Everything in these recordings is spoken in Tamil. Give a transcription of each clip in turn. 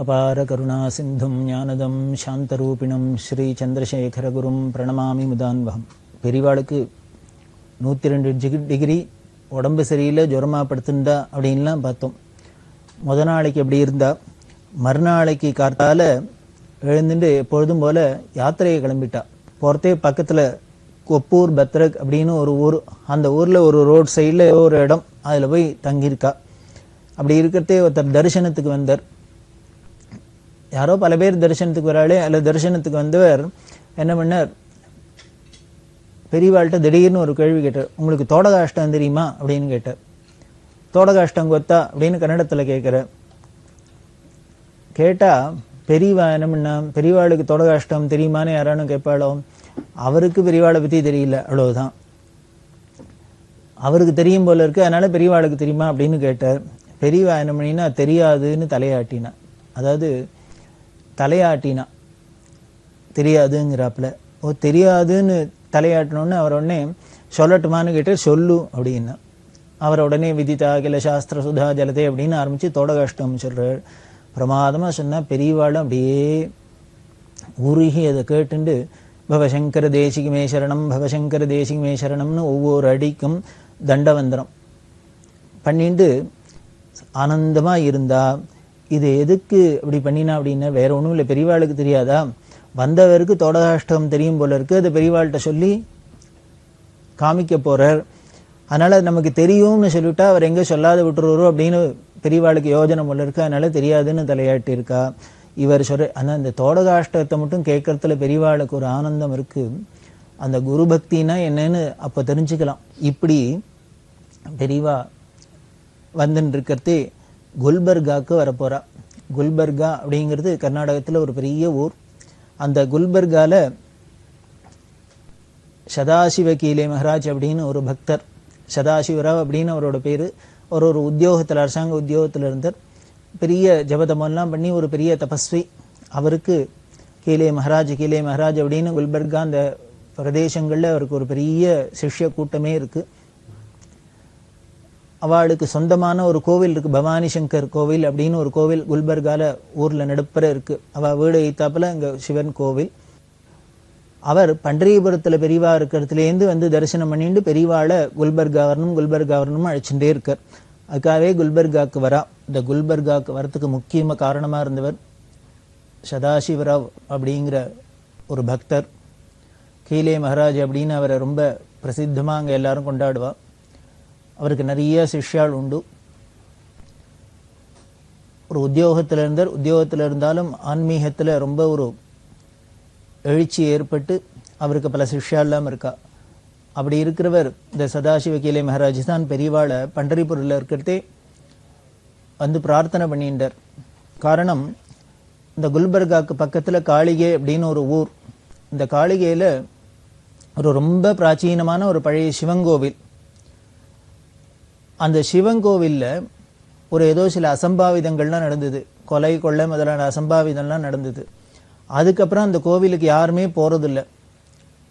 அபார கருணா சிந்தும் ஞானதம் சாந்தரூபிணம் ஸ்ரீ சந்திரசேகரகுரும் பிரணமாமி முதான்வகம். பெரியவாளுக்கு 102 டிகிரி உடம்பு சரியில்லை, ஜுரமாக படுத்துண்டா அப்படின்லாம் பார்த்தோம். முத நாளைக்கு எப்படி இருந்தா, மறுநாளைக்கு காத்தால எழுந்துட்டு எப்பொழுதும் போல யாத்திரையை கிளம்பிட்டா. போகிறதே பக்கத்தில் கொப்பூர் பத்ரக் அப்படின்னு ஒரு ஊர். அந்த ஊரில் ஒரு ரோட் சைடில் ஒரு இடம், அதில் போய் தங்கியிருக்கா. அப்படி இருக்கிறதே ஒருத்தர் தரிசனத்துக்கு வந்தார். யாரோ பல பேர் தரிசனத்துக்கு வராளே, அதில் தரிசனத்துக்கு வந்தவர் என்ன பண்ணார், பெரியவாள்கிட்ட திடீர்னு ஒரு கேள்வி கேட்டார். உங்களுக்கு தோடகாஷ்டம் தெரியுமா அப்படின்னு கேட்டார். தோடகாஷ்டம் கொத்தா அப்படின்னு கன்னடத்தில் கேட்குற. கேட்டால் பெரியவா என்ன பண்ணா, பெரியவாளுக்கு தோடகாஷ்டம் தெரியுமான்னு யாரானு கேட்பாளோ, அவருக்கு பெரியவாளை பற்றி தெரியல, அவ்வளவுதான். அவருக்கு தெரியும் போல இருக்கு, அதனால பெரியவாளுக்கு தெரியுமா அப்படின்னு கேட்டார். பெரியவா என்ன பண்ணினா தெரியாதுன்னு தலையாட்டினா. அதாவது தலையாட்டினா தெரியாதுங்கிறாப்புல. ஓ, தெரியாதுன்னு தலையாட்டினோன்னு அவர் உடனே சொல்லட்டுமான்னு கேட்டார். சொல்லு அப்படின்னா அவர் உடனே விதிதா கில சாஸ்திர சுதா ஜலதே அப்படின்னு ஆரம்பித்து தோடகாஷ்டம் சொல்கிறார். பிரமாதமாக சொன்னால் பெரியவாளும் அப்படியே உருகி அதை கேட்டுண்டு பவசங்கர தேசிகமே சரணம் பவசங்கர தேசிகமே சரணம்னு ஒவ்வொரு அடிக்கும் தண்டவந்திரம் பண்ணிட்டு ஆனந்தமாக இருந்தா. இது எதுக்கு அப்படி பண்ணினா அப்படின்னா வேற ஒன்றும் இல்லை, பெரியவாளுக்கு தெரியாதா, வந்தவருக்கு தோடகாஷ்டம் தெரியும் போல இருக்கு, அது பெரியவாள்கிட்ட சொல்லி காமிக்க போறார். அதனால நமக்கு தெரியும்னு சொல்லிவிட்டா அவர் எங்கே சொல்லாத விட்டுருவரோ அப்படின்னு பெரியவாளுக்கு யோஜனை போல இருக்கு, அதனால தெரியாதுன்னு தலையாட்டி இருக்கா. இவர் சொல்ற ஆனால் இந்த தோடகாஷ்டத்தை மட்டும் கேட்கறதுல பெரியவாளுக்கு ஒரு ஆனந்தம் இருக்கு. அந்த குரு பக்தினா என்னன்னு அப்போ தெரிஞ்சுக்கலாம். இப்படி பெரியவா வந்துன்னு இருக்கிறதே குல்பர்காவுக்கு வரப்போறா. குல்பர்கா அப்படிங்கிறது கர்நாடகத்தில் ஒரு பெரிய ஊர். அந்த குல்பர்கால சதாசிவ கீலே மகாராஜ் அப்படின்னு ஒரு பக்தர், சதாசிவராவ் அப்படின்னு அவரோட பேர். ஒரு உத்தியோகத்தில், அரசாங்க உத்தியோகத்தில் இருந்தார். பெரிய ஜபதமெல்லாம் பண்ணி ஒரு பெரிய தபஸ்வி. அவருக்கு கீலே மகாராஜ் அப்படின்னு குல்பர்கா அந்த பிரதேசங்களில் அவருக்கு ஒரு பெரிய சிஷ்ய கூட்டமே இருக்குது. அவளுக்கு சொந்தமான ஒரு கோவில் இருக்குது, பவானி சங்கர் கோவில் அப்படின்னு ஒரு கோவில் குல்பர்கால ஊரில் நடுப்புற இருக்குது. அவள் வீடு வைத்தாப்பில் அங்கே சிவன் கோவில். அவர் பண்டரிபுரத்தில் பெரியவா இருக்கிறதுலேருந்து வந்து தரிசனம் பண்ணிட்டு பெரியவாளை குல்பர்கா வரணும் அழைச்சுட்டே இருக்கார். அதுக்காகவே குல்பர்காவுக்கு வரா. இந்த குல்பர்காவுக்கு வரத்துக்கு முக்கியமாக காரணமாக இருந்தவர் சதாசிவராவ் அப்படிங்கிற ஒரு பக்தர். கீலே மகாராஜ் அப்படின்னு அவரை ரொம்ப பிரசித்தமாக அங்கே எல்லாரும் கொண்டாடுவா. அவருக்கு நிறைய சிஷ்யாள் உண்டு. ஒரு உத்தியோகத்தில் இருந்தார். உத்தியோகத்தில் இருந்தாலும் ஆன்மீகத்தில் ரொம்ப ஒரு எழுச்சி ஏற்பட்டு அவருக்கு பல சிஷ்யாலாம் இருக்கா. அப்படி இருக்கிறவர் இந்த சதாசிவ கீலே மகாராஜ் தான் பெரியவாளை பண்டரிபுரில் இருக்கிறதே வந்து பிரார்த்தனை பண்ணிட்டார். காரணம், இந்த குல்பர்காவுக்கு பக்கத்தில் காளிகை அப்படின்னு ஒரு ஊர். இந்த காளிகையில் ஒரு ரொம்ப பிராச்சீனமான ஒரு பழைய சிவங்கோவில். அந்த சிவங்கோவிலில் ஒரு ஏதோ சில அசம்பாவிதங்கள்லாம் நடந்தது, கொலை கொள்ளை முதலான அசம்பாவிதம்லாம் நடந்தது. அதுக்கப்புறம் அந்த கோவிலுக்கு யாருமே போகிறதில்லை.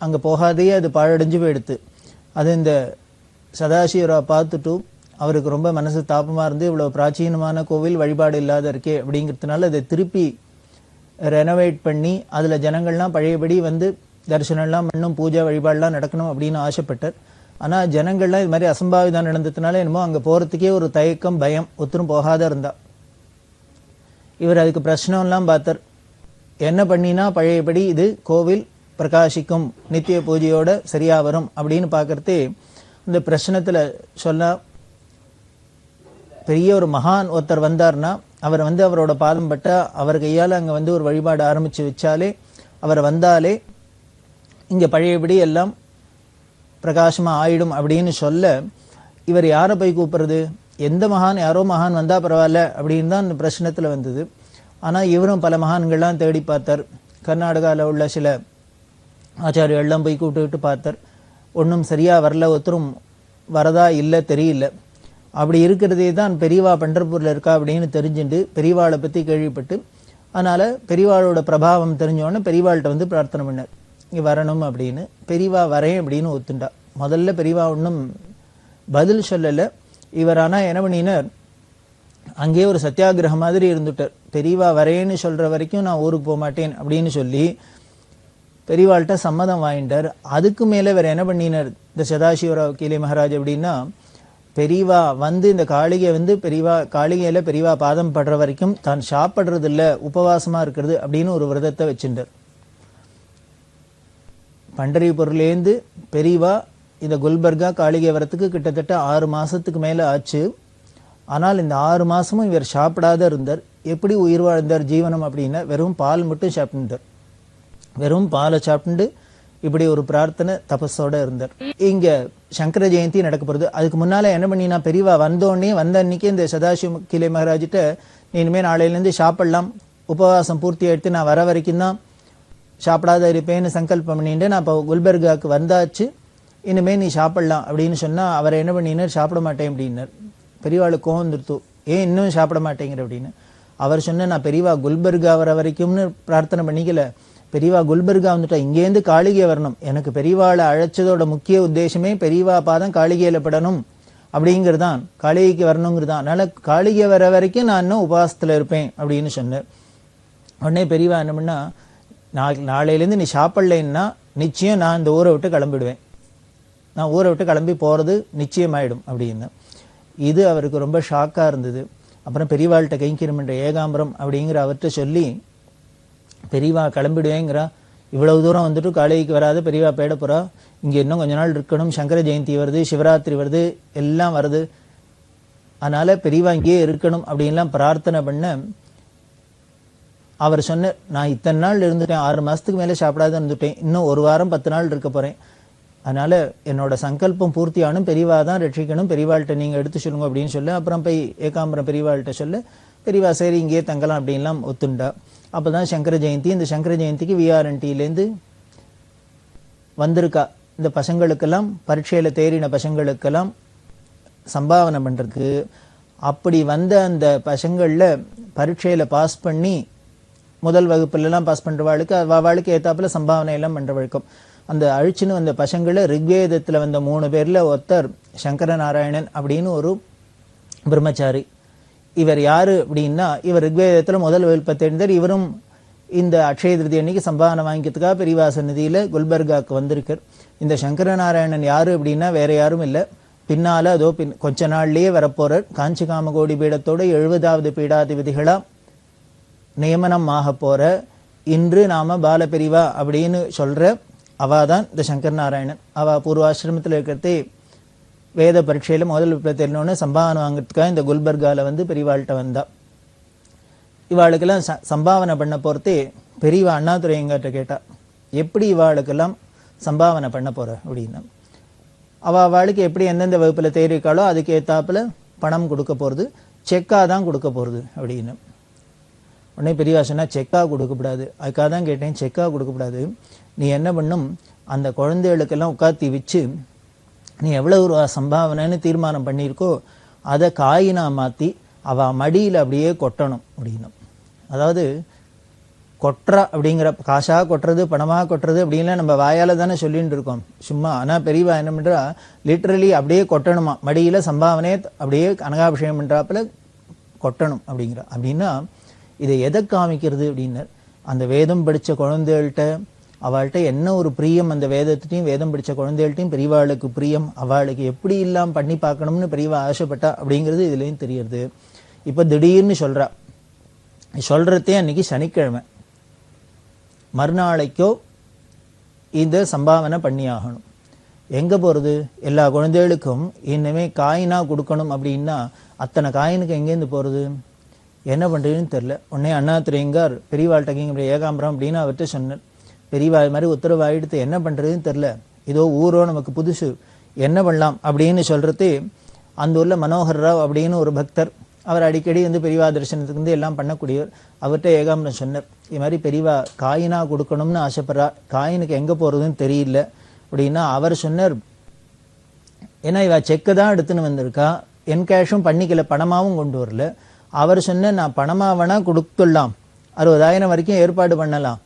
அங்கே போகாதே அது பாழடைஞ்சு போயிடுத்து. அது இந்த சதாசிவராவ் பார்த்துட்டு அவருக்கு ரொம்ப மனசு தாபமாக இருந்து, இவ்வளோ பிராச்சீனமான கோவில் வழிபாடு இல்லாத இருக்கே அப்படிங்கிறதுனால அதை திருப்பி ரெனோவேட் பண்ணி அதில் ஜனங்கள்லாம் பழையபடி வந்து தரிசனம்லாம் பண்ணணும், பூஜை வழிபாடெலாம் நடக்கணும் அப்படின்னு ஆசைப்பட்டார். ஆனால் ஜனங்கள்லாம் இது மாதிரி அசம்பாவிதம் நடந்ததுனால என்னமோ அங்கே போகிறதுக்கே ஒரு தயக்கம், பயம், ஒத்தரும் போகாத இருந்தா. இவர் அதுக்கு பிரச்சனைலாம் பார்த்தார். என்ன பண்ணினா பழையபடி இது கோவில் பிரகாசிக்கும், நித்திய பூஜையோட சரியா வரும் அப்படின்னு பார்க்கறதே இந்த பிரச்சனத்தில் சொல்ல, பெரிய ஒரு மகான் ஒருத்தர் வந்தார்னா அவர் வந்து அவரோட பாதம் பட்டா அவர் கையால் அங்கே வந்து ஒரு வழிபாடு ஆரம்பித்து வச்சாலே, அவர் வந்தாலே இங்கே பழையபடி எல்லாம் பிரகாசமாக ஆயிடும் அப்படின்னு சொல்ல, இவர் யாரை போய் கூப்பிட்றது, எந்த மகான், யாரோ மகான் வந்தால் பரவாயில்ல அப்படின்னு தான் இந்த பிரச்சனத்தில் வந்தது. ஆனால் இவரும் பல மகான்கள்லாம் தேடி பார்த்தார். கர்நாடகாவில் உள்ள சில ஆச்சாரியெல்லாம் போய் கூப்பிட்டு பார்த்தார். ஒன்றும் சரியாக வரல, ஒருத்தரும் வரதா இல்லை தெரியல. அப்படி இருக்கிறதே தான் பெரியவா பண்டர்பூரில் இருக்கா அப்படின்னு தெரிஞ்சுட்டு பெரியவாளை பற்றி கேள்விப்பட்டு, அதனால் பெரியவாளோட பிரபாவம் தெரிஞ்சோடனே பெரியவாள்கிட்ட வந்து பிரார்த்தனை பண்ணார், இங்கே வரணும் அப்படின்னு. பெரியவா வரேன் அப்படின்னு ஒத்துண்டா. முதல்ல பெரியவா ஒன்றும் பதில் சொல்லலை. இவர் ஆனால் என்ன பண்ணினார், அங்கேயே ஒரு சத்தியாகிரகம் மாதிரி இருந்துட்டார். பெரியவா வரேன்னு சொல்கிற வரைக்கும் நான் ஊருக்கு போக மாட்டேன் அப்படின்னு சொல்லி பெரியவாள்கிட்ட சம்மதம் வாங்கிட்டார். அதுக்கு மேலே வேறு என்ன பண்ணினார் இந்த சதாசிவராவ் கீலே மகாராஜ் அப்படின்னா, பெரியவா வந்து இந்த காளிகை வந்து காளிகையில் பெரியவா பாதம் படுற வரைக்கும் தான் சாப்பிட்றது இல்லை, உபவாசமாக இருக்கிறது அப்படின்னு ஒரு விரதத்தை வச்சுட்டார். பண்டரிபுரிலேருந்து பெரியவா இந்த குல்பர்கா காளிகை வரத்துக்கு கிட்டத்தட்ட 6 மாதத்துக்கு மேலே ஆச்சு. ஆனால் இந்த 6 மாதமும் இவர் சாப்பிடாத இருந்தார். எப்படி உயிர் வாழ்ந்தார் ஜீவனம் அப்படின்னா, வெறும் பால் மட்டும் சாப்பிட்டுட்டார். வெறும் பாலை சாப்பிட்டு இப்படி ஒரு பிரார்த்தனை தபஸோட இருந்தார். இங்கே சங்கர ஜெயந்தி நடக்க போகிறது. அதுக்கு முன்னால் என்ன பண்ணினா, பெரியவா வந்தோடனே வந்த அன்னைக்கு இந்த சதாசிவ கீலே மகாராஜிட்ட, நீ இனிமேல் நாளையிலேருந்து சாப்பிடலாம், உபவாசம் பூர்த்தி எடுத்து நான் வர வரைக்கும் தான் சாப்பிடாத இருப்பேன்னு சங்கல்பம் பண்ணிட்டு, நான் இப்போ குல்பர்காவுக்கு வந்தாச்சு, இனிமேல் நீ சாப்பிடலாம் அப்படின்னு சொன்னால் அவர் என்ன பண்ணினார், சாப்பிட மாட்டேன் அப்படின்னார். பெரியவாளுக்கு கோவம் வந்துருத்து, ஏன் இன்னும் சாப்பிட மாட்டேங்கிற அப்படின்னு. அவர் சொன்ன, நான் பெரியவா குல்பர்கா வர வரைக்கும்னு பிரார்த்தனை பண்ணிக்கல, பெரியவா குல்பர்கா வந்துட்டா இங்கேருந்து காளிகை வரணும், எனக்கு பெரியவாளை அழைச்சதோட முக்கிய உத்தேசமே பெரியவா பாதம் காளிகையில் படணும் அப்படிங்கிறது தான், காளிகைக்கு வரணுங்கிறது தான். அதனால் காளிகை வர வரைக்கும் நான் இன்னும் உபவாசத்தில் இருப்பேன் அப்படின்னு சொன்னேன். உடனே பெரியவா என்ன பண்ணா, நாளையிலேருந்து நீ சாப்பிடலைன்னா நிச்சயம் நான் இந்த ஊரை விட்டு கிளம்பிடுவேன், நான் ஊரை விட்டு கிளம்பி போகிறது நிச்சயமாயிடும் அப்படின்னு. இது அவருக்கு ரொம்ப ஷாக்காக இருந்தது. அப்புறம் பெரியவாள்கிட்ட கைங்கரியம் என்ற ஏகாம்பரம் அப்படிங்கிற அவர்கிட்ட சொல்லி, பெரியவா கிளம்பிடுவேங்கிறா, இவ்வளவு தூரம் வந்துட்டு காளிகைக்கு வராது, பெரியவா போயிட போகிறா, இங்கே இன்னும் கொஞ்ச நாள் இருக்கணும், சங்கர ஜெயந்தி வருது, சிவராத்திரி வருது, எல்லாம் வருது, அதனால் பெரியவா இங்கேயே இருக்கணும் அப்படின்லாம் பிரார்த்தனை பண்ண. அவர் சொன்ன, நான் இத்தனை நாள் இருந்துட்டேன், 6 மாதத்துக்கு மேலே சாப்பிடாத இருந்துட்டேன், இன்னும் 1 வாரம் 10 நாள் இருக்க போகிறேன், அதனால் என்னோட சங்கல்பம் பூர்த்தியானும், பெரியவா தான் ரட்சிக்கணும், பெரியவாள்கிட்ட நீங்கள் எடுத்து சொல்லுங்க அப்படின்னு சொல்ல. அப்புறம் போய் ஏகாம்பரம் பெரியவாள்கிட்ட சொல்ல, பெரியவா சரி இங்கேயே தங்கலாம் அப்படின்லாம் ஒத்துண்டா. அப்போ தான் சங்கர ஜெயந்தி. இந்த சங்கர ஜெயந்திக்கு விஆர்என்டிலேருந்து வந்திருக்கா இந்த பசங்களுக்கெல்லாம், பரீட்சையில் தேறின பசங்களுக்கெல்லாம் சம்பாவனை பண்ணுறதுக்கு. அப்படி வந்த அந்த பசங்களில் பரீட்சையில் பாஸ் பண்ணி முதல் வகுப்புலலாம் பாஸ் பண்ணுறவாளுக்கு அவளுக்கு ஏற்றாப்புல சம்பாவனை எல்லாம் பண்ணுற வழக்கம். அந்த அழிச்சுன்னு வந்த பசங்களை ரிக்வேதத்தில் வந்த 3 பேரில் ஒருத்தர் சங்கர நாராயணன் அப்படின்னு ஒரு பிரம்மச்சாரி. இவர் யார் அப்படின்னா, இவர் ரிக்வேதத்தில் முதல் வகுப்பை தேர்ந்தார். இவரும் இந்த அக்ஷய திருதி அன்னைக்கு சம்பாவனை வாங்கிக்கிறதுக்காக பெரியவா சந்நிதியில் குல்பர்காவுக்கு வந்திருக்கார். இந்த சங்கர நாராயணன் யார் அப்படின்னா வேற யாரும் இல்லை, பின்னால் அதோ கொஞ்ச நாள்லேயே வரப்போகிறார். காஞ்சி காமகோடி பீடத்தோட 70வது பீடாதிபதிகளாக நியமனம் ஆக போகிற, இன்று நாம் பாலபெரிவா அப்படின்னு சொல்கிற அவள் தான் இந்த சங்கர் நாராயணன். அவள் பூர்வாசிரமத்தில் இருக்கிறதே வேத பரீட்சையில் முதல் விப்ளை தெரிஞ்சோன்னு சம்பாவனை வாங்கிறதுக்காக இந்த குல்பர்காவில் வந்து பெரியவாள்கிட்ட வந்தா. இவாளுக்கெல்லாம் சம்பாவனை பண்ண போகிறதே பெரியவா அண்ணாதுரை எங்கிட்ட கேட்டா, எப்படி இவாளுக்கெல்லாம் சம்பாவனை பண்ண போகிற அப்படின்னா. அவளுக்கு எப்படி எந்தெந்த வகுப்பில் தேறிக்காளோ அதுக்கு ஏற்றாப்புல பணம் கொடுக்க போகிறது, செக்காக தான் கொடுக்க போகிறது அப்படின்னு. உடனே பெரியவா சொன்னால், செக்காக கொடுக்கக்கூடாது, அதுக்காக தான் கேட்டேன், செக்காக கொடுக்கக்கூடாது, நீ என்ன பண்ணும், அந்த குழந்தைகளுக்கெல்லாம் உட்காத்தி வச்சு நீ எவ்வளோ ரூபா சம்பாவனைன்னு தீர்மானம் பண்ணியிருக்கோ அதை காயினா மாற்றி அவள் மடியில் அப்படியே கொட்டணும் அப்படின்னும். அதாவது கொட்டுறா அப்படிங்கிற, காசாக கொட்டுறது பணமாக கொட்டுறது அப்படின்லாம் நம்ம வாயால் தானே சொல்லிட்டு இருக்கோம் சும்மா. ஆனால் பெரியவா என்ன பண்ணுறா, லிட்ரலி அப்படியே கொட்டணுமா, மடியில் சம்பாவனையே அப்படியே அனகாபிஷேகம் பண்ணுறாப்புல கொட்டணும் அப்படிங்கிற. அப்படின்னா இதை எதை காமிக்கிறது அப்படின்னா, அந்த வேதம் படித்த குழந்தைகள்கிட்ட அவள்கிட்ட என்ன ஒரு பிரியம், அந்த வேதத்தையும் வேதம் படித்த குழந்தைகள்ட்டையும் பெரியவாளுக்கு பிரியம், அவளுக்கு எப்படி இல்லாமல் பண்ணி பார்க்கணும்னு பெரியவா ஆசைப்பட்டா அப்படிங்கிறது இதுலேயும் தெரியுது. இப்போ திடீர்னு சொல்கிறா, சொல்கிறதே அன்னைக்கு சனிக்கிழமை, மறுநாளைக்கோ இந்த சம்பாவனை பண்ணி ஆகணும். எங்கே போகிறது, எல்லா குழந்தைகளுக்கும் இனிமேல் காயினாக கொடுக்கணும் அப்படின்னா அத்தனை காயினுக்கு எங்கேருந்து போகிறது, என்ன பண்ணுறதுன்னு தெரில. உடனே அண்ணாதுரையங்கார் பெரியவாள்கிட்ட கேங்க ஏகாம்பரம் அப்படின்னு அவர்கிட்ட சொன்னார். பெரியவா இது மாதிரி உத்தரவாயிடுத்து, என்ன பண்ணுறதுன்னு தெரில, இதோ ஊரோ நமக்கு புதுசு, என்ன பண்ணலாம் அப்படின்னு சொல்கிறது. அந்த ஊரில் மனோகர் ராவ் அப்படின்னு ஒரு பக்தர், அவர் அடிக்கடி வந்து பெரியவா தரிசனத்துக்கு வந்து எல்லாம் பண்ணக்கூடியவர். அவர்கிட்ட ஏகாம்பரம் சொன்னார், இது மாதிரி பெரியவா காயினாக கொடுக்கணும்னு ஆசைப்படுறா, காயினுக்கு எங்கே போகிறதுன்னு தெரியல அப்படின்னா. அவர் சொன்னார், ஏன்னா இவ செக்கு தான் எடுத்துன்னு வந்திருக்கா, என்கேஷும் பண்ணிக்கல, பணமாகவும் கொண்டு வரல. அவர் சொன்ன, நான் பணமாக வேணால் கொடுத்துடலாம், 60,000 வரைக்கும் ஏற்பாடு பண்ணலாம்,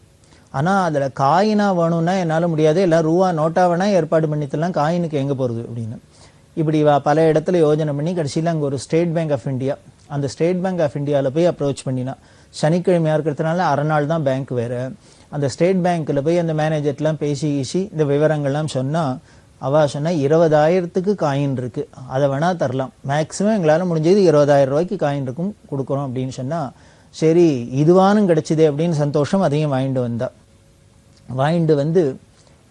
ஆனால் அதில் காயினாக வேணும்னா என்னால் முடியாது, எல்லாம் ரூபா நோட்டாக வேணால் ஏற்பாடு பண்ணித்தரலாம், காயினுக்கு எங்கே போகிறது அப்படின்னு. இப்படி பல இடத்துல யோஜனை பண்ணி கடைசியில் அங்கே ஒரு ஸ்டேட் பேங்க் ஆஃப் இந்தியா, அந்த ஸ்டேட் பேங்க் ஆஃப் இந்தியாவில் போய் அப்ரோச் பண்ணினா, சனிக்கிழமையாக இருக்கிறதுனால அரை நாள் தான் பேங்க் வேறு. அந்த ஸ்டேட் பேங்க்கில் போய் அந்த மேனேஜர்லாம் பேசி இந்த விவரங்கள்லாம் சொன்னால் அவள் சொன்னால் 20,000க்கு காயின் இருக்குது, அதை வேணால் தரலாம், மேக்ஸிமம் எங்களால் முடிஞ்சது 20,000 ரூபாய்க்கு காயின் இருக்கும் கொடுக்குறோம் அப்படின்னு சொன்னால், சரி இதுவானும் கிடச்சிது அப்படின்னு சந்தோஷம். அதையும் வாங்கிட்டு வந்து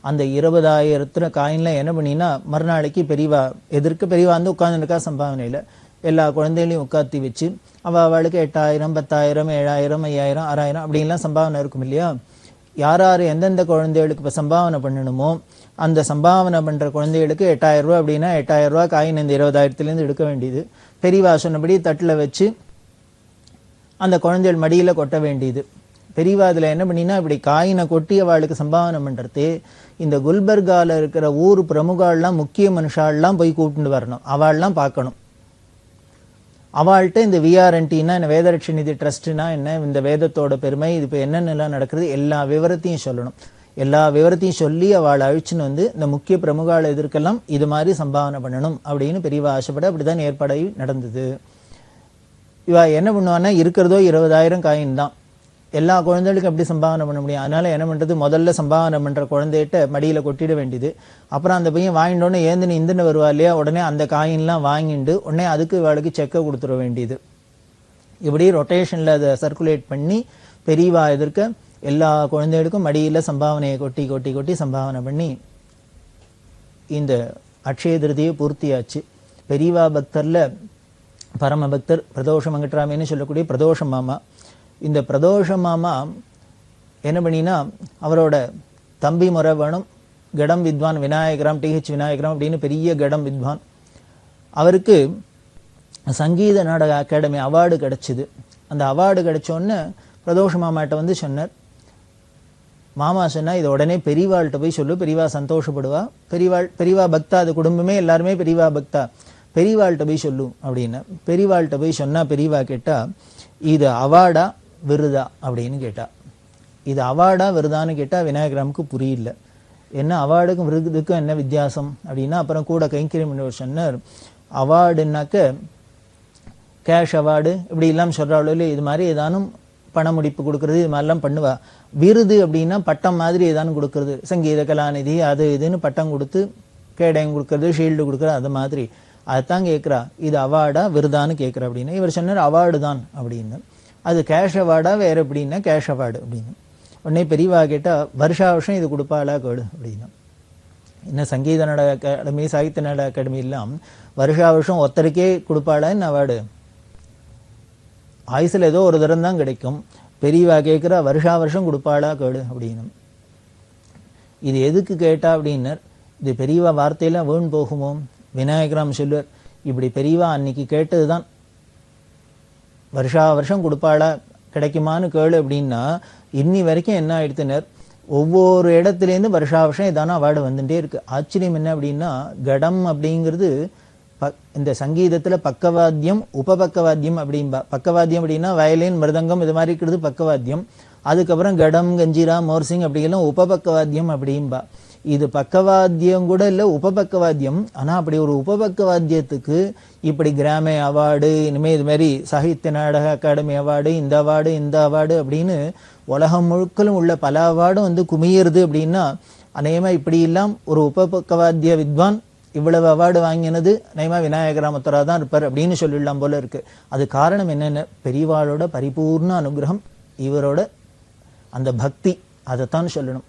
அந்த 20,000 காயின்லாம் என்ன பண்ணினா மறுநாளைக்கு பெரியவா பெரியவா வந்து உட்காந்துருக்கா சம்பாவனையில் எல்லா குழந்தைகளையும் உட்காத்தி வச்சு அவளுக்கு 8,000 10,000 7,000 5,000 6,000 அப்படின்லாம் சம்பாவனை இருக்கும் இல்லையா. யார் எந்தெந்த குழந்தைகளுக்கு இப்போ சம்பாவனை பண்ணணுமோ அந்த சம்பாவனை பண்ணுற குழந்தைகளுக்கு 8,000 ரூபா அப்படின்னா 8,000 ரூபா காயின் இந்த 20,000லேருந்து எடுக்க வேண்டியது. பெரியவா சொன்னபடி தட்டில் வச்சு அந்த குழந்தைகள் மடியில் கொட்ட வேண்டியது. பெரியவா அதில் என்ன பண்ணினா இப்படி காயினை கொட்டி அவளுக்கு சம்பாவனை பண்ணுறது. இந்த குல்பர்காவில் இருக்கிற ஊர் பிரமுகாலாம் முக்கிய மனுஷாலாம் போய் கூப்பிட்டு வரணும், அவள்லாம் பார்க்கணும். அவள்கிட்ட இந்த விஆர்என்டினா என்ன, வேதரட்சி நிதி ட்ரஸ்ட்னா என்ன, இந்த வேதத்தோட பெருமை, இது இப்போ என்னென்னலாம் நடக்கிறது எல்லா விவரத்தையும் சொல்லணும். எல்லா விவரத்தையும் சொல்லி அவளை அழிச்சுன்னு வந்து இந்த முக்கிய பிரமுகால எதிர்க்கெல்லாம் இது மாதிரி சம்பாவனை பண்ணணும் அப்படின்னு பெரியவா ஆசைப்பட அப்படிதான் ஏற்பாடாகி நடந்தது. இவா என்ன பண்ணுவான்னா இருக்கிறதோ 20,000 காயின் தான், எல்லா குழந்தைகளுக்கும் எப்படி சம்பாவனை பண்ண முடியும். அதனால என்ன பண்ணுறது, முதல்ல சம்பாவனை பண்ணுற குழந்தைகிட்ட மடியில் கொட்டிட வேண்டியது. அப்புறம் அந்த பையன் வாங்கிட்டோன்னே ஏந்தினு இந்துன்னு வருவா இல்லையா, உடனே அந்த காயின்லாம் வாங்கிட்டு உடனே அதுக்கு இவாளுக்கு செக்கை கொடுத்துட வேண்டியது. இப்படி ரொட்டேஷனில் அதை சர்க்குலேட் பண்ணி பெரியவா எதிர்க்க எல்லா குழந்தைகளுக்கும் மடியில் சம்பாவனையை கொட்டி கொட்டி கொட்டி சம்பாவனை பண்ணி இந்த அக்ஷய திருதியை பூர்த்தியாச்சு. பெரியவா பக்தரில் பரம பக்தர் பிரதோஷ மங்கட்ராமின்னு சொல்லக்கூடிய பிரதோஷ மாமா. இந்த பிரதோஷ மாமா என்ன பண்ணினா அவரோட தம்பி முறை வேணும், கடம் வித்வான் விநாயகராம், டிஹெச் விநாயகராம் அப்படின்னு பெரிய கடம் வித்வான். அவருக்கு சங்கீத நாடக அகாடமி அவார்டு கிடைச்சிது. அந்த அவார்டு கிடைச்சோன்னு பிரதோஷ மாமாட்ட வந்து சொன்னார். மாமா சொன்னா இதை உடனே பெரியவாள்கிட்ட போய் சொல்லு, பெரியவா சந்தோஷப்படுவா, பெரியவா பக்தா, அது குடும்பமே எல்லாருமே பெரியவா பக்தா, பெரியவாள்கிட்ட போய் சொல்லு அப்படின்னு. பெரியவாள்கிட்ட போய் சொன்னா பெரியவா கேட்டா இது அவார்டா விருதா அப்படின்னு கேட்டா. இது அவார்டா விருதான்னு கேட்டா விநாயகராமுக்கு புரியல. என்ன அவார்டுக்கும் விருதுக்கும் என்ன வித்தியாசம் அப்படின்னா, அப்புறம் கூட கைங்கரியம் சொன்னார். அவார்டுனாக்க கேஷ் அவார்டு இப்படி எல்லாம் சொல்றாள், இது மாதிரி ஏதானும் பண முடிப்பு கொடுக்கறது இது மாதிரிலாம் பண்ணுவா. விருது அப்படின்னா பட்டம் மாதிரி ஏதானும் கொடுக்கறது, சங்கீத கலாநிதி அது இதுன்னு பட்டம் கொடுத்து கேடயம் கொடுக்கறது, ஷீல்டு கொடுக்கறது, அது மாதிரி. அதுதான் கேட்குறா, இது அவார்டா விருதான்னு கேட்குறா அப்படின்னு. இவர் சொன்னார் அவார்டு தான் அப்படின்னு. அது கேஷ் அவார்டா வேறு எப்படின்னா கேஷ் அவார்டு அப்படின்னு. உடனே பெரியவா கேட்டால் வருஷா வருஷம் இது கொடுப்பாளா கேடு அப்படின்னு. இன்னும் சங்கீத நாடக அகாடமி சாகித்ய நாடக அகாடமி எல்லாம் வருஷா வருஷம் ஒருத்தருக்கே கொடுப்பாளான்னு அவார்டு, ஆயுசில் ஏதோ ஒரு தரம் தான் கிடைக்கும். பெரியவா கேட்குறா வருஷா வருஷம் கொடுப்பாளா கேடு அப்படின்னு. இது எதுக்கு கேட்டா அப்படின்னர், இது பெரியவா வார்த்தையெல்லாம் வீண் போகுமோ. விநாயகராம் சொல்லுவார், இப்படி பெரியவா அன்னைக்கு கேட்டது தான் வருஷா வருஷம் கொடுப்பாளா கிடைக்குமான்னு கேளு அப்படின்னா இன்னி வரைக்கும் என்ன ஆயிடுத்துனர், ஒவ்வொரு இடத்துலேருந்து வருஷா வருஷம் ஏதான அவார்டு வந்துட்டே இருக்கு. ஆச்சரியம் என்ன அப்படின்னா, கடம் அப்படிங்கிறது இந்த சங்கீதத்துல பக்கவாத்தியம் உபபக்கவாத்தியம் அப்படின்பா. பக்கவாத்தியம் அப்படின்னா வயலின் மிருதங்கம் இது மாதிரி இருக்கிறது பக்கவாத்தியம். அதுக்கப்புறம் கடம் கஞ்சிரா மோர்சிங் அப்படிங்கெல்லாம் உபபக்கவாத்தியம் அப்படின்பா. இது பக்கவாத்தியம் கூட இல்லை, உபபக்கவாத்தியம். ஆனால் அப்படி ஒரு உபபக்கவாத்தியத்துக்கு இப்படி கிராம அவார்டு, இனிமேல் இது மாதிரி சாகித்ய நாடக அகாடமி அவார்டு, இந்த அவார்டு இந்த அவார்டு அப்படின்னு உலகம் முழுக்களும் உள்ள பல அவார்டும் வந்து குமியிறது அப்படின்னா, அநேகமாக இப்படி எல்லாம் ஒரு உபபக்கவாத்திய வித்வான் இவ்வளவு அவார்டு வாங்கினது நயமா விநாயகராமத்தரா தான் இருப்பார் அப்படின்னு சொல்லிடலாம் போல இருக்கு. அது காரணம் என்னென்ன, பெரியவாளோட பரிபூர்ண அனுகிரகம், இவரோட அந்த பக்தி, அதைத்தான் சொல்லணும்.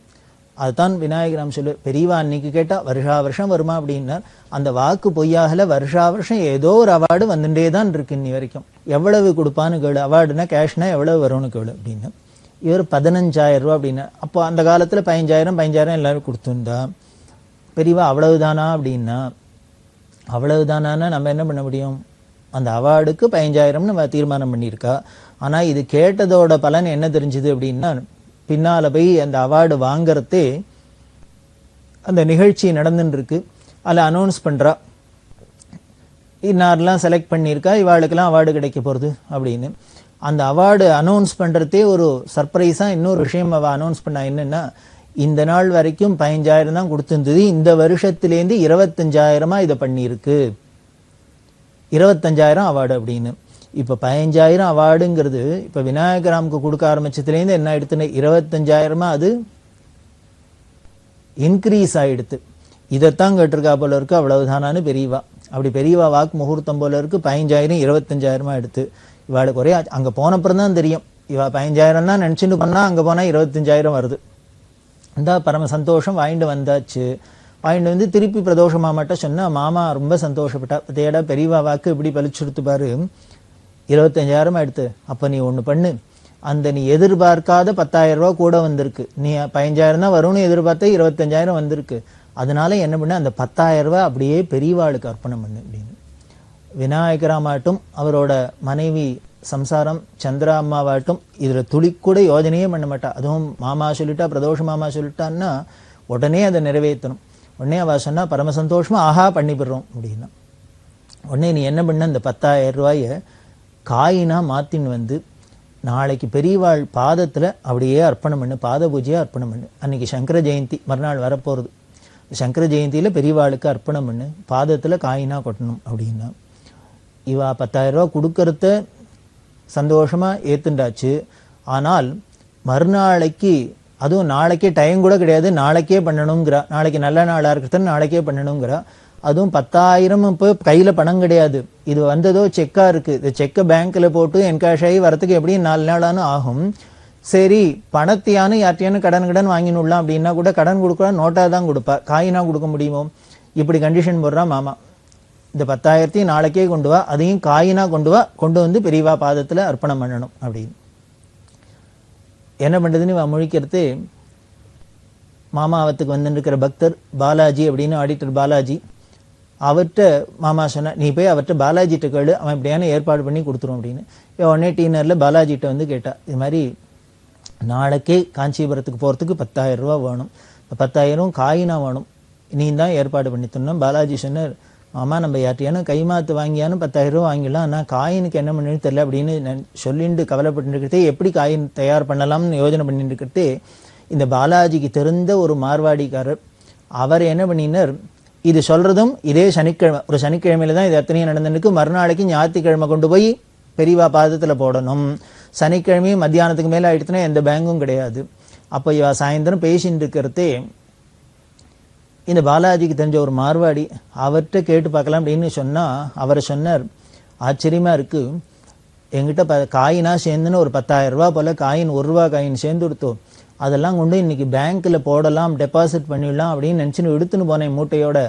அதுதான் விநாயகராம் சொல்லு. பெரியவா அன்னைக்கு கேட்டா வருஷா வருஷம் வருமா அப்படின்னா அந்த வாக்கு பொய்யாகல, வருஷா வருஷம் ஏதோ ஒரு அவார்டு வந்துட்டே தான் இருக்கு இன்னி வரைக்கும். எவ்வளவு கொடுப்பான்னு கேளு, அவார்டுனா கேஷ்னா எவ்வளவு வரும்னு கேளு அப்படின்னு. இவர் 15,000 ரூபா அப்படின்னு. அப்போ அந்த காலத்துல 15,000 எல்லாரும் கொடுத்துருந்தா, பெரியவா அவ்வளவுதானா அப்படின்னா, அவ்வளவுதானா நம்ம என்ன பண்ண முடியும், அந்த அவார்டுக்கு 15,000ன்னு நம்ம தீர்மானம் பண்ணியிருக்கா. ஆனா இது கேட்டதோட பலன் என்ன தெரிஞ்சுது அப்படின்னா, பின்னால போய் அந்த அவார்டு வாங்கறதே அந்த நிகழ்ச்சி நடந்துட்டு இருக்கு, அதில் அனௌன்ஸ் பண்றா, இன்னாரெல்லாம் செலக்ட் பண்ணியிருக்கா, இவாளுக்கெல்லாம் அவார்டு கிடைக்க போறது அப்படின்னு. அந்த அவார்டு அனௌன்ஸ் பண்றதே ஒரு சர்ப்ரைஸா இன்னொரு விஷயம் அவ அனௌன்ஸ் பண்ணா. என்னன்னா, இந்த நாள் வரைக்கும் 15,000 தான் கொடுத்துருந்தது, இந்த வருஷத்திலேருந்து 25,000 இதை பண்ணியிருக்கு, 25,000 அவார்டு அப்படின்னு. இப்போ 15,000 அவார்டுங்கிறது இப்போ விநாயகராமுக்கு கொடுக்க ஆரம்பிச்சதுலேருந்து என்ன ஆயிடுத்துன்னு 25,000 அது இன்க்ரீஸ் ஆயிடுத்து. இதைத்தான் கேட்டிருக்கா போல இருக்கு. அவ்வளவுதானான்னு பெரியவா, அப்படி பெரியவா வாக்கு முகூர்த்தம் போல இருக்கு. 15,000 25,000 எடுத்து இவாளுக்கு ஒரே அங்கே போனப்புறம் தான் தெரியும். இவா 15,000 தான் நினச்சிட்டு பண்ணால் அங்கே போனால் 25,000 வருது. இந்த பரம சந்தோஷம். வாங்கிட்டு வந்தாச்சு. வாங்கிட்டு வந்து திருப்பி பிரதோஷ மாமாட்ட சொன்னா மாமா ரொம்ப சந்தோஷப்பட்டா. தேடா பெரியவா வாக்கு இப்படி பலிச்சுடுத்து பாரு, 25,000 எடுத்து. அப்போ நீ ஒன்று பண்ணு, அந்த நீ எதிர்பார்க்காத 10,000 ரூபா கூட வந்திருக்கு. நீ 15,000 தான் வரும்னு எதிர்பார்த்த 25,000 வந்திருக்கு. அதனால என்ன பண்ண, அந்த 10,000 ரூபா அப்படியே பெரியவாளுக்கு அர்ப்பணம் பண்ணு அப்படின்னு. விநாயகராமாட்டும் அவரோட மனைவி சம்சாரம் சந்திரா அம்மாவாட்டும் இதில் துளி கூட யோஜனையே பண்ண மாட்டா. அதுவும் மாமா சொல்லிட்டா, பிரதோஷ மாமா சொல்லிட்டான்னா உடனே அதை நிறைவேற்றணும். உடனே அவ சொன்னா பரம சந்தோஷமா ஆஹா பண்ணிவிடுறோம் அப்படின்னா. உடனே நீ என்ன பண்ண, இந்த 10,000 ரூபாயை காயினா மாத்தின்னு வந்து நாளைக்கு பெரியவாள் பாதத்தில் அப்படியே அர்ப்பணம் பண்ணு, பாத பூஜையாக அர்ப்பணம் பண்ணு. அன்னைக்கு சங்கர ஜெயந்தி மறுநாள் வரப்போகிறது. சங்கர ஜெயந்தியில் பெரியவாளுக்கு அர்ப்பணம் பண்ணு, பாதத்தில் காயினா கொட்டணும் அப்படின்னா. இவா 10,000 ரூபா கொடுக்கறத சந்தோஷமாக ஏற்றுண்டாச்சு. ஆனால் மறுநாளைக்கு, அதுவும் நாளைக்கே டைம் கூட கிடையாது, நாளைக்கே பண்ணணுங்கிறா. நாளைக்கு நல்ல நாளாக இருக்கிறது நாளைக்கே பண்ணணுங்கிறா. அதுவும் 10,000 இப்போ கையில் பணம் கிடையாது. இது வந்ததோ செக்காக இருக்குது. இந்த செக்கை பேங்க்கில் போட்டு என்கேஷ் ஆகி வரத்துக்கு எப்படியும் 4 நாளானு ஆகும். சரி, பணத்தையானு யார்ட்டையானு கடன் வாங்கினுடலாம் அப்படின்னா கூட கடன் கொடுக்குறா, நோட்டாக தான் கொடுப்பா, காயினா கொடுக்க முடியுமோ? இப்படி கண்டிஷன் போடுறா மாமா. இந்த 10,000 நாளைக்கே கொண்டு வா, அதையும் காயினா கொண்டு வா, கொண்டு வந்து பெரியவா பாதத்தில் அர்ப்பணம் பண்ணணும் அப்படின்னு. என்ன பண்ணுறதுன்னு முழிக்கிறது. மாமாவத்துக்கு வந்துருக்கிற பக்தர் பாலாஜி அப்படின்னு, ஆடிட்டர் பாலாஜி, அவர்கிட்ட மாமா சொன்னா, நீ போய் அவர்கிட்ட பாலாஜிட்ட கேளு, அவன் இப்படியான ஏற்பாடு பண்ணி கொடுத்துரும் அப்படின்னு. உடனே டீனரில் பாலாஜிட்ட வந்து கேட்டா, இது மாதிரி நாளைக்கே காஞ்சிபுரத்துக்கு போகிறதுக்கு 10,000 ரூபா வேணும், 10,000 காயினா வேணும், நீ தான் ஏற்பாடு பண்ணி தரணும். பாலாஜி சொன்னார், மாமா நம்ம யார்ட்டையான கைமாத்து வாங்கியானு 10,000 ரூபா வாங்கிடலாம், ஆனால் காயினுக்கு என்ன பண்ணுன்னு தெரியல அப்படின்னு சொல்லிட்டு கவலைப்பட்டு இருக்கிறதே, எப்படி காயின் தயார் பண்ணலாம்னு யோஜனை பண்ணிட்டு இருக்கிறதே இந்த பாலாஜிக்கு தெரிந்த ஒரு மார்வாடிக்காரர். அவர் என்ன பண்ணினார், இது சொல்றதும் இதே சனிக்கிழமை, ஒரு சனிக்கிழமையில தான் இது அத்தனையும் நடந்துருக்கு. மறுநாளைக்கு ஞாயிற்றுக்கிழமை கொண்டு போய் பெரியவா பாதத்தில் போடணும். சனிக்கிழமையும் மத்தியானத்துக்கு மேலே ஆயிடுச்சுன்னா எந்த பேங்கும் கிடையாது. அப்போ இவ சாயந்தரம் பேசிட்டு இருக்கிறதே இந்த பாலாஜிக்கு தெரிஞ்ச ஒரு மார்வாடி, அவர்கிட்ட கேட்டு பார்க்கலாம் அப்படின்னு சொன்னா, அவர் சொன்னார், ஆச்சரியமா இருக்கு, எங்கிட்ட காயினா சேர்ந்துன்னு ஒரு 10,000 ரூபா போல காயின், 1 ரூபா காயின் சேர்ந்து கொடுத்தோம், அதெல்லாம் கொண்டு இன்னைக்கு பேங்க்கில் போடலாம், டெபாசிட் பண்ணிடலாம் அப்படின்னு நினச்சின்னு எடுத்துன்னு போனேன் மூட்டையோட.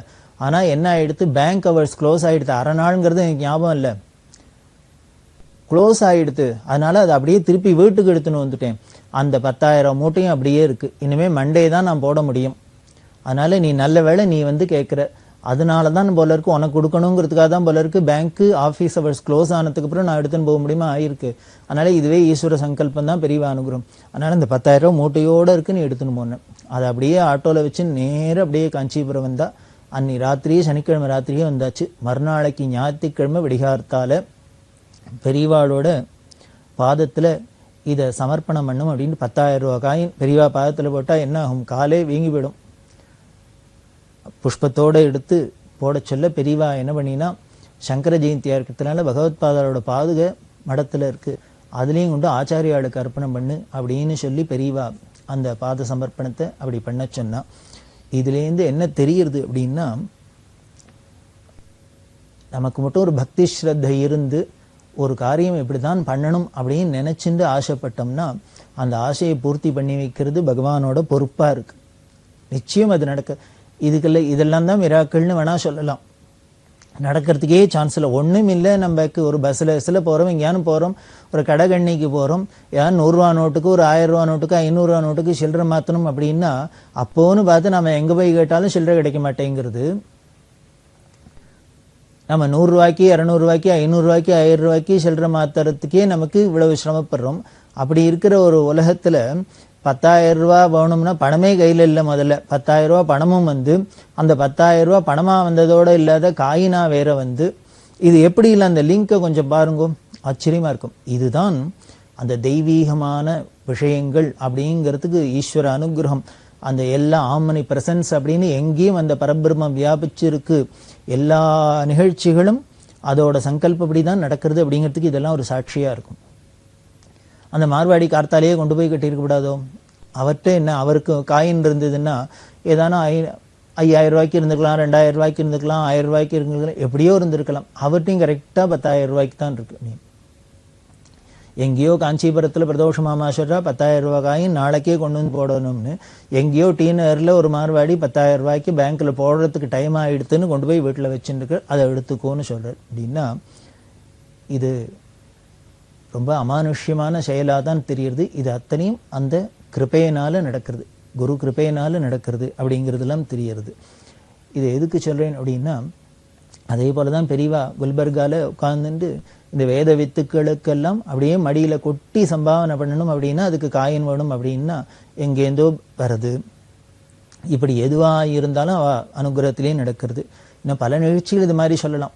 ஆனால் என்ன ஆகிடுத்து, பேங்க் ஹவர்ஸ் க்ளோஸ் ஆகிடுது. அரை நாளுங்கிறது எனக்கு ஞாபகம் இல்லை, க்ளோஸ் ஆகிடுது. அதனால அதை அப்படியே திருப்பி வீட்டுக்கு எடுத்துன்னு வந்துட்டேன். அந்த 10,000 மூட்டையும் அப்படியே இருக்குது. இனிமேல் மண்டே தான் நான் போட முடியும். அதனால நீ நல்ல வேளை நீ வந்து கேட்குற, அதனால தான் போல இருக்கு, உனக்கு கொடுக்கணுங்கிறதுக்காக தான் போல இருக்கு, பேங்க்கு ஆஃபீஸ் ஹவர்ஸ் க்ளோஸ் ஆனதுக்கு அப்புறம் நான் எடுத்துன்னு போக முடியுமா ஆயிருக்கு. அதனால இதுவே ஈஸ்வர சங்கல்பம் தான், பெரியவா அனுகிரகம். அதனால இந்த 10,000 மூட்டையோடு இருக்கு, நீ எடுத்துன்னு போனேன். அதை அப்படியே ஆட்டோவில் வச்சு நேராக அப்படியே காஞ்சிபுரம் வந்தா. அன்னி ராத்திரியே, சனிக்கிழமை ராத்திரியே வந்தாச்சு. மறுநாளைக்கு ஞாயிற்றுக்கிழமை விடிகார்த்தால பெரியவாளோட பாதத்தில் இதை சமர்ப்பணம் பண்ணும் அப்படின்னு 10,000 ரூபா காயின் பெரியவா பாதத்தில் போட்டால் என்ன ஆகும், காலே வீங்கி போயிடும். புஷ்பத்தோடு எடுத்து போட சொல்ல பெரியவா என்ன பண்ணினா, சங்கர ஜெயந்தியாக இருக்கிறதுனால பகவத்பாதரோட பாதுகை மடத்தில் இருக்குது, அதுலேயும் கொண்டு ஆச்சாரியாளுக்கு அர்ப்பணம் பண்ணு அப்படின்னு சொல்லி பெரியவா அந்த பாத சமர்ப்பணத்தை அப்படி பண்ண சொன்னா. இதுலேருந்து என்ன தெரியுது அப்படின்னா, நமக்கு மட்டும் ஒரு பக்தி ஸ்ரத்தை இருந்து ஒரு காரியம் இப்படி தான் பண்ணணும் அப்படின்னு நினச்சிட்டு ஆசைப்பட்டோம்னா அந்த ஆசையை பூர்த்தி பண்ணி வைக்கிறது பகவானோட பொறுப்பாக இருக்குது. நிச்சயம் அது நடக்க. இதெல்லாம் தான் மிராக்கள்னு வேணால் சொல்லலாம். நடக்கிறதுக்கே சான்ஸ் இல்லை. ஒன்றும் இல்லை, நமக்கு ஒரு பஸ்ஸில் போகிறோம், எங்கேயானு போகிறோம், ஒரு கடைகண்ணிக்கு போகிறோம், ஏன் 100 ரூபா நோட்டுக்கு, ஒரு 1000 ரூபா நோட்டுக்கு, 500 ரூபா நோட்டுக்கு சில்லறை மாற்றணும் அப்படின்னா அப்போன்னு பார்த்து நம்ம எங்கே போய் கேட்டாலும் சில்லறை கிடைக்க மாட்டேங்கிறது. நம்ம 100 ரூபாய்க்கு, 200 ரூபாய்க்கு, 500 ரூபாய்க்கு, 1000 ரூபாய்க்கு சில்லறை மாற்றுறதுக்கே நமக்கு இவ்வளவு சிரமப்படுறோம். அப்படி இருக்கிற ஒரு உலகத்தில் 10,000 ரூபா வேணும்னா பணமே கையில் இல்லை. முதல்ல 10,000 ரூபா பணமும் வந்து அந்த 10,000 ரூபா பணமாக வந்ததோடு இல்லாத காயினா வேற வந்து, இது எப்படி இல்லை, அந்த லிங்கை கொஞ்சம் பாருங்க, ஆச்சரியமாக இருக்கும். இதுதான் அந்த தெய்வீகமான விஷயங்கள் அப்படிங்கிறதுக்கு ஈஸ்வர அனுகிரகம். அந்த எல்லா ஆமனி பிரசன்ஸ் அப்படின்னு எங்கேயும் அந்த பரபிரம்மம் வியாபிச்சிருக்கு. எல்லா நிகழ்ச்சிகளும் அதோட சங்கல்பப்படி தான் நடக்கிறது அப்படிங்கிறதுக்கு இதெல்லாம் ஒரு சாட்சியா இருக்கும். அந்த மார்வாடி கார்த்தாலேயே கொண்டு போய் கட்டியிருக்க கூடாதோ? அவர்கிட்ட என்ன, அவருக்கு காயின் இருந்ததுன்னா ஏதானா 5000 ரூபாய்க்கு இருந்துக்கலாம், 2000 ரூபாய்க்கு இருந்துக்கலாம், 1000 ரூபாய்க்கு இருந்துக்கலாம், எப்படியோ இருந்திருக்கலாம். அவர்கிட்டையும் கரெக்டாக 10,000 ரூபாய்க்கு தான் இருக்கு. எங்கேயோ காஞ்சிபுரத்தில் பிரதோஷ மாமாஸ்வரா 10,000 ரூபாய் காயின் நாளைக்கே கொண்டு வந்து போடணும்னு, எங்கேயோ டீனரில் ஒரு மார்வாடி 10,000 ரூபாய்க்கு பேங்க்கில் போடுறதுக்கு டைம் ஆகிடுதுன்னு கொண்டு போய் வீட்டில் வச்சுருக்கு, அதை எடுத்துக்கோன்னு சொல்கிறார். அப்படின்னா இது ரொம்ப அமானுஷ்யமான செயலாக தான் தெரியுது. இது அத்தனையும் அந்த கிருபையினால் நடக்கிறது, குரு கிருபையினால் நடக்கிறது அப்படிங்கிறதுலாம் தெரியுது. இது எதுக்கு சொல்கிறேன் அப்படின்னா, அதே போல தான் பெரியவா குல்பர்காவில் உட்கார்ந்துட்டு இந்த வேத வித்துக்களுக்கெல்லாம் அப்படியே மடியில் கொட்டி சம்பாவனை பண்ணணும் அப்படின்னா அதுக்கு காயின் வேணும் அப்படின்னா எங்கேருந்தோ வருது. இப்படி எதுவாக இருந்தாலும் அவ அனுகிரகத்திலே நடக்கிறது. இன்னும் பல நிகழ்ச்சிகள் இது மாதிரி சொல்லலாம்.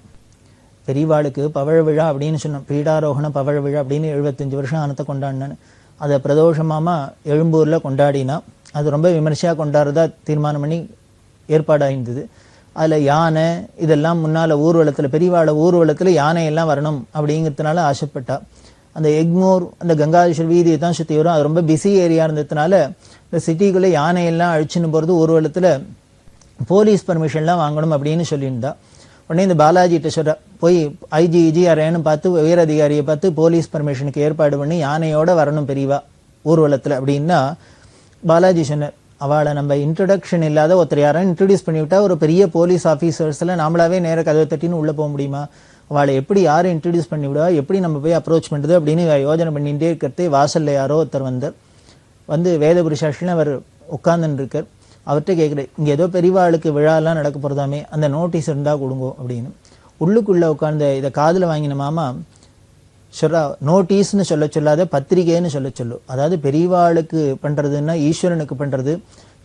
பெரியவாளுக்கு பவழ விழா அப்படின்னு சொன்னோம், பீடாரோகண பவழ விழா அப்படின்னு 75 வருஷம் ஆனத்தை கொண்டாடினேன்னு. அதை பிரதோஷமாமா எழும்பூரில் கொண்டாடினா அது ரொம்ப விமர்சையாக கொண்டாடுறதா தீர்மானம் பண்ணி ஏற்பாடாயிருந்தது. அதில் யானை இதெல்லாம் முன்னால் ஊர்வலத்தில், பெரியவாழ ஊர்வலத்தில் யானையெல்லாம் வரணும் அப்படிங்கிறதுனால ஆசைப்பட்டா. அந்த எக்மோர் அந்த கங்காதீஸ்வரர் வீதியை தான் சுற்றி வரும், அது ரொம்ப பிஸி ஏரியா இருந்ததுனால இந்த சிட்டிக்குள்ளே யானையெல்லாம் அழிச்சுன்னு போகிறது ஊர்வலத்தில் போலீஸ் பர்மிஷன்லாம் வாங்கணும் அப்படின்னு சொல்லியிருந்தா. உடனே இந்த பாலாஜிகிட்ட சொல்ற, போய் ஐஜி யாரேன்னு பார்த்து உயர் அதிகாரியை பார்த்து போலீஸ் பர்மிஷனுக்கு ஏற்பாடு பண்ணி யானையோட வரணும் பெரியவா ஊர்வலத்தில் அப்படின்னா பாலாஜி சொன்னார், அவளை நம்ம இன்ட்ரடக்ஷன் இல்லாத ஒருத்தர் யாரும் இன்ட்ரடியூஸ் பண்ணிவிட்டா ஒரு பெரிய போலீஸ் ஆஃபீஸர்ஸில் நாமளாவே நேர கதவை தட்டின்னு உள்ளே போக முடியுமா? அவளை எப்படி யாரும் இன்ட்ரடியூஸ் பண்ணி விடுவா, எப்படி நம்ம போய் அப்ரோச் பண்ணுறது அப்படின்னு யோஜனை பண்ணிகிட்டே இருக்கிறதே வாசலில் யாரோ ஒருத்தர் வந்து வேதபுருஷாஷ்டின்னு அவர் உட்கார்ந்துன்னு இருக்கார். அவர்கிட்ட கேட்குறேன், இங்கே ஏதோ பெரியவாளுக்கு விழாலாம் நடக்க போகிறதாமே, அந்த நோட்டீஸ் இருந்தால் கொடுங்கோ அப்படின்னு. உள்ளுக்குள்ளே உட்கார்ந்த இதை காதில் வாங்கின மாமா சொல்றா, நோட்டீஸ்னு சொல்ல சொல்லாத பத்திரிகைன்னு சொல்ல சொல்லு. அதாவது பெரியவாளுக்கு பண்ணுறதுன்னா ஈஸ்வரனுக்கு பண்ணுறது,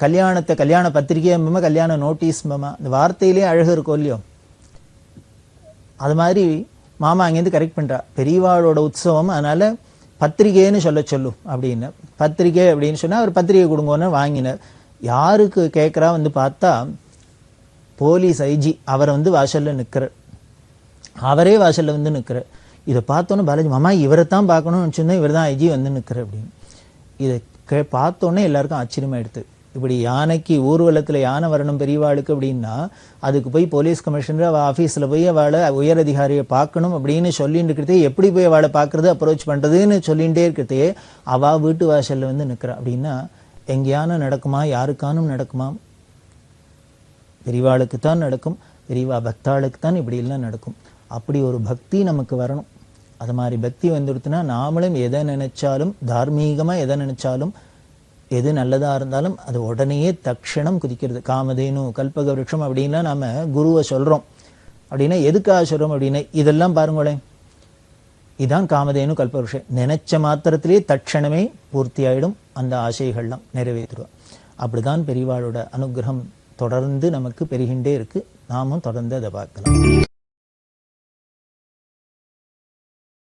கல்யாணத்தை கல்யாண பத்திரிகையம்பமா கல்யாண நோட்டீஸ்ம்பமா, இந்த வார்த்தையிலே அழகு இருக்கும் இல்லையோ, அது மாதிரி மாமா அங்கேருந்து கரெக்ட் பண்ணுறா, பெரியவாளோட உற்சவம் அதனால் பத்திரிகைன்னு சொல்ல சொல்லு அப்படின்னு. பத்திரிகை அப்படின்னு சொன்னால் அவர் பத்திரிகை கொடுங்கன்னு வாங்கினார். யாருக்கு கேட்குறா வந்து பார்த்தா போலீஸ் ஐஜி அவரை வாசலில் நிற்கிறார், அவரே வாசலில் நிற்கிறார். இதை பார்த்தோன்னே பாலாஜி, மாமா இவரை தான் பார்க்கணும்னு வச்சுருந்தேன், இவர் தான் ஐஜி நிற்கிறார் அப்படின்னு. இதை பார்த்தோன்னே எல்லாருக்கும் ஆச்சரியமாயிடுது. இப்படி யானைக்கு ஊர்வலத்தில் யானை வரணும் பெரியவாளுக்கு அப்படின்னா அதுக்கு போய் போலீஸ் கமிஷனர் அவள் ஆஃபீஸில் போய் அவளை உயர் அதிகாரியை பார்க்கணும் அப்படின்னு சொல்லிட்டு இருக்கிறதே, எப்படி போய் அவளை பார்க்குறது அப்ரோச் பண்ணுறதுன்னு சொல்லிகிட்டே இருக்கிறதே அவள் வீட்டு வாசலில் நிற்கிறா. அப்படின்னா எங்கேயான நடக்குமா, யாருக்கானும் நடக்குமா? பெரியவாளுக்கு தான் நடக்கும், பெரியவா பக்தாளுக்கு தான் இப்படி எல்லாம் நடக்கும். அப்படி ஒரு பக்தி நமக்கு வரணும். அது மாதிரி பக்தி வந்துடுத்துனா நாமளும் எதை நினைச்சாலும், தார்மீகமாக எதை நினைச்சாலும், எது நல்லதாக இருந்தாலும் அது உடனேயே தக்ஷணம் குதிக்கிறது. காமதேனு கல்பக விருட்சம் அப்படின்லாம் நாம் குருவை சொல்கிறோம். அப்படின்னா எதுக்காக சொல்கிறோம் அப்படின்னா இதெல்லாம் பாருங்களேன், இதுதான் காமதேனு கல்பவருஷம். நினைச்ச மாத்திரத்திலேயே தட்சணமே பூர்த்தி ஆயிடும், அந்த ஆசைகள்லாம் நிறைவேற்றுவோம். அப்படிதான் பெரியவாளோட அனுகிரகம் தொடர்ந்து நமக்கு பெருகின்றே இருக்கு. நாமும் தொடர்ந்து அதை பார்க்கலாம்.